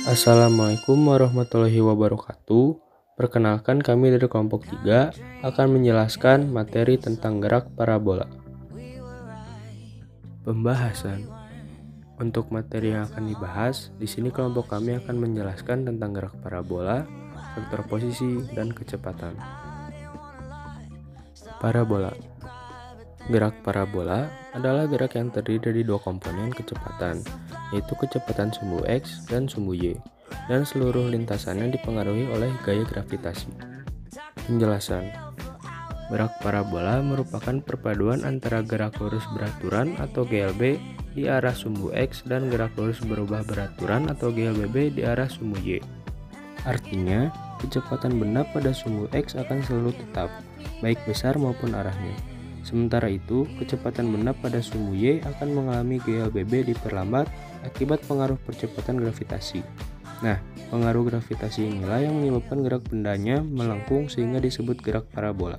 Assalamualaikum warahmatullahi wabarakatuh. Perkenalkan, kami dari kelompok 3 akan menjelaskan materi tentang gerak parabola. Pembahasan. Untuk materi yang akan dibahas, di sini kelompok kami akan menjelaskan tentang gerak parabola, vektor posisi, dan kecepatan. Parabola. Gerak parabola adalah gerak yang terdiri dari dua komponen kecepatan, yaitu kecepatan sumbu X dan sumbu Y, dan seluruh lintasannya dipengaruhi oleh gaya gravitasi. Penjelasan. Gerak parabola merupakan perpaduan antara gerak lurus beraturan atau GLB di arah sumbu X dan gerak lurus berubah beraturan atau GLBB di arah sumbu Y. Artinya, kecepatan benda pada sumbu X akan selalu tetap, baik besar maupun arahnya. Sementara itu, kecepatan benda pada sumbu Y akan mengalami GLBB diperlambat akibat pengaruh percepatan gravitasi. Nah, pengaruh gravitasi inilah yang menyebabkan gerak bendanya melengkung sehingga disebut gerak parabola.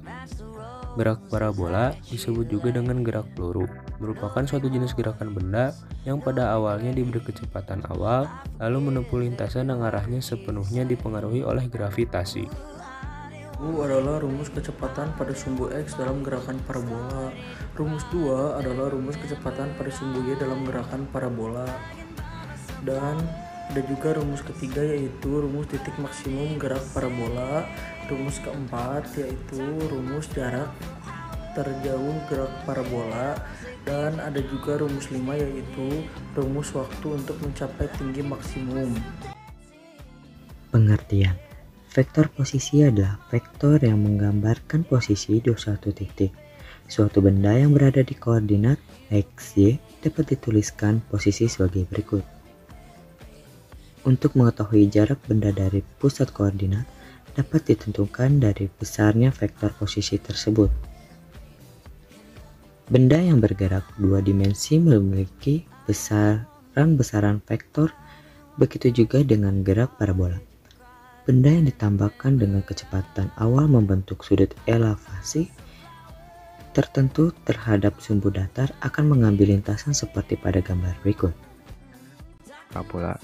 Gerak parabola disebut juga dengan gerak peluru, merupakan suatu jenis gerakan benda yang pada awalnya diberi kecepatan awal, lalu menempuh lintasan yang arahnya sepenuhnya dipengaruhi oleh gravitasi. U adalah rumus kecepatan pada sumbu X dalam gerakan parabola. Rumus 2 adalah rumus kecepatan pada sumbu Y dalam gerakan parabola. Dan ada juga rumus ketiga, yaitu rumus titik maksimum gerak parabola. Rumus keempat yaitu rumus jarak terjauh gerak parabola. Dan ada juga rumus 5, yaitu rumus waktu untuk mencapai tinggi maksimum. Pengertian. Vektor posisi adalah vektor yang menggambarkan posisi di suatu titik. Suatu benda yang berada di koordinat X, Y dapat dituliskan posisi sebagai berikut. Untuk mengetahui jarak benda dari pusat koordinat dapat ditentukan dari besarnya vektor posisi tersebut. Benda yang bergerak dua dimensi memiliki besaran vektor, begitu juga dengan gerak parabola. Benda yang ditambahkan dengan kecepatan awal membentuk sudut elevasi tertentu terhadap sumbu datar akan mengambil lintasan seperti pada gambar berikut. Parabola.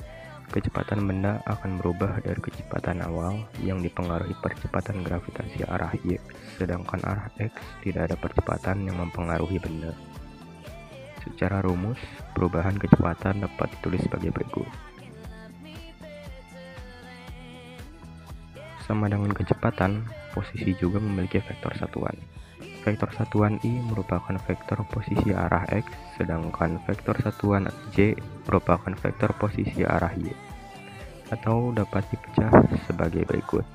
Kecepatan benda akan berubah dari kecepatan awal yang dipengaruhi percepatan gravitasi arah Y, sedangkan arah X tidak ada percepatan yang mempengaruhi benda. Secara rumus, perubahan kecepatan dapat ditulis sebagai berikut. Sama dengan kecepatan, posisi juga memiliki vektor satuan. Vektor satuan I merupakan vektor posisi arah X, sedangkan vektor satuan J merupakan vektor posisi arah Y, atau dapat dipecah sebagai berikut.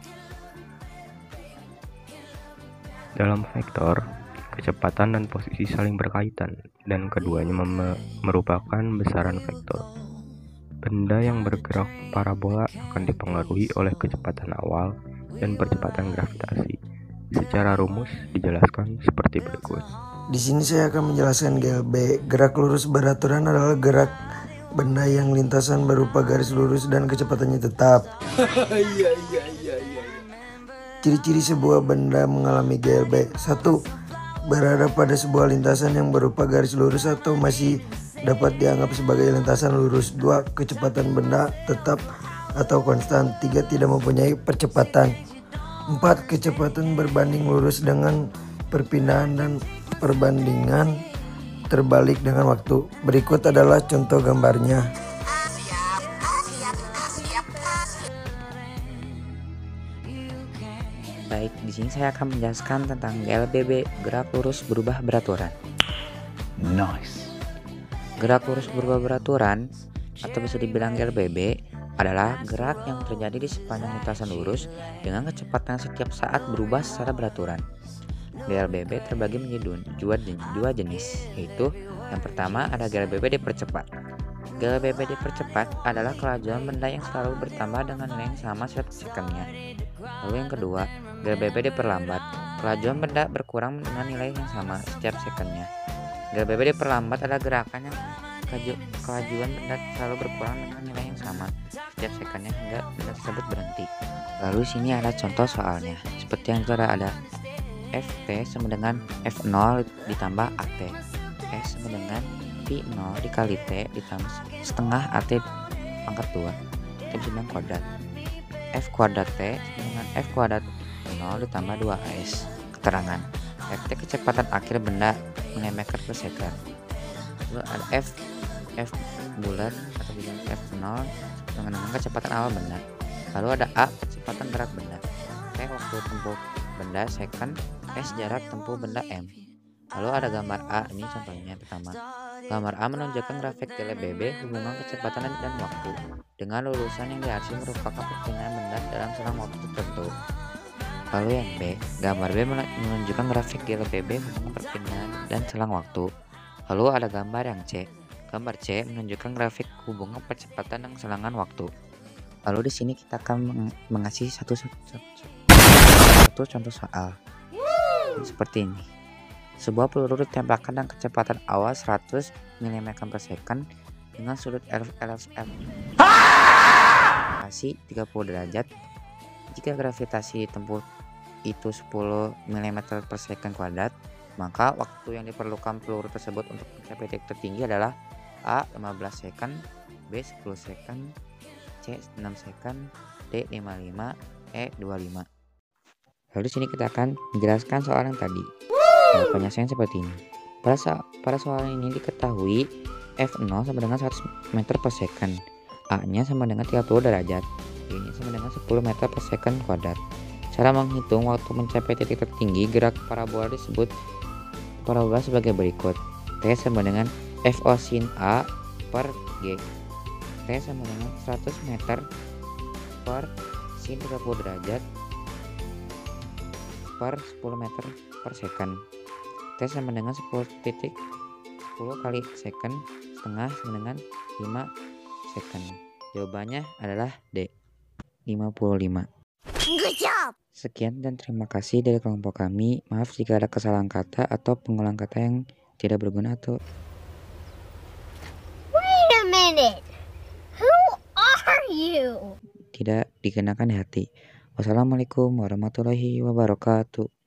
Dalam vektor, kecepatan dan posisi saling berkaitan, dan keduanya merupakan besaran vektor. Benda yang bergerak parabola akan dipengaruhi oleh kecepatan awal dan percepatan gravitasi. Secara rumus dijelaskan seperti berikut. Di sini saya akan menjelaskan GLB. Gerak lurus beraturan adalah gerak benda yang lintasan berupa garis lurus dan kecepatannya tetap. Ciri-ciri sebuah benda mengalami GLB. 1. Berada pada sebuah lintasan yang berupa garis lurus atau masih dapat dianggap sebagai lintasan lurus. 2. Kecepatan benda tetap atau konstan. 3. Tidak mempunyai percepatan. 4. Kecepatan berbanding lurus dengan perpindahan dan perbandingan terbalik dengan waktu. Berikut adalah contoh gambarnya. Baik, di sini saya akan menjelaskan tentang GLBB, gerak lurus berubah beraturan. Nice. Gerak lurus berubah beraturan atau bisa dibilang GLBB adalah gerak yang terjadi di sepanjang lintasan lurus dengan kecepatan setiap saat berubah secara beraturan. GLBB terbagi menjadi dua jenis, yaitu yang pertama ada GLBB dipercepat. GLBB dipercepat adalah kelajuan benda yang selalu bertambah dengan nilai yang sama setiap sekunnya. Lalu yang kedua, GLBB diperlambat. Kelajuan benda berkurang dengan nilai yang sama setiap sekunnya. GLBB diperlambat adalah gerakan yang kelajuan benda selalu berkurang dengan nilai yang sama setiap sekunnya hingga benda tersebut berhenti. Lalu sini ada contoh soalnya. Seperti yang sudah ada, Ft sama dengan F0 ditambah At. S sama dengan Pi0 dikali T ditambah setengah At pangkat 2. kita bisa bilang kuadrat. F kuadrat T dengan F kuadrat 0 ditambah 2AS. Keterangan Ft kecepatan akhir benda mm per second. Lalu ada F bulat atau bilang F0 dengan kecepatan awal benda. Lalu ada A kecepatan gerak benda, T waktu tempuh benda second, S jarak tempuh benda m. Lalu ada gambar A, ini contohnya pertama. Gambar A menunjukkan grafik TLBB hubungan kecepatan dan waktu dengan lulusan yang dihasil merupakan perpindahan benda dalam selang waktu tertentu. Lalu yang B, gambar B menunjukkan grafik TLBB hubungan perpindahan dan selang waktu. Lalu ada gambar yang C. Gambar C menunjukkan grafik hubungan percepatan dan selangan waktu. Lalu di sini kita akan mengasih satu contoh soal seperti ini. Sebuah peluru ditembakkan dengan kecepatan awal 100 mm per second dengan sudut gravitasi 30 derajat. Jika gravitasi ditempuh itu 10 mm per second kuadrat, maka waktu yang diperlukan peluru tersebut untuk mencapai titik tertinggi adalah A 15 second, B 10 second, C 6 second, D 55, E 25. Lalu di sini kita akan menjelaskan soal yang tadi. Jawabannya seperti ini. Pada soal ini diketahui F0 sama dengan 100 meter per second, A-nya sama dengan 30 derajat, B-nya sama dengan 10 meter per second kuadrat. Cara menghitung waktu mencapai titik tertinggi gerak parabola disebut parabola sebagai berikut. T sama dengan FO sin A per G. T sama dengan 100 meter per sin 30 derajat per 10 meter per second. T sama dengan 10 kali second setengah sama dengan 5 second. Jawabannya adalah D 55. Good job. Sekian dan terima kasih dari kelompok kami. Maaf jika ada kesalahan kata atau pengulang kata yang tidak berguna atau Wait a minute. Who are you? tidak dikenakan di hati. Wassalamualaikum warahmatullahi wabarakatuh.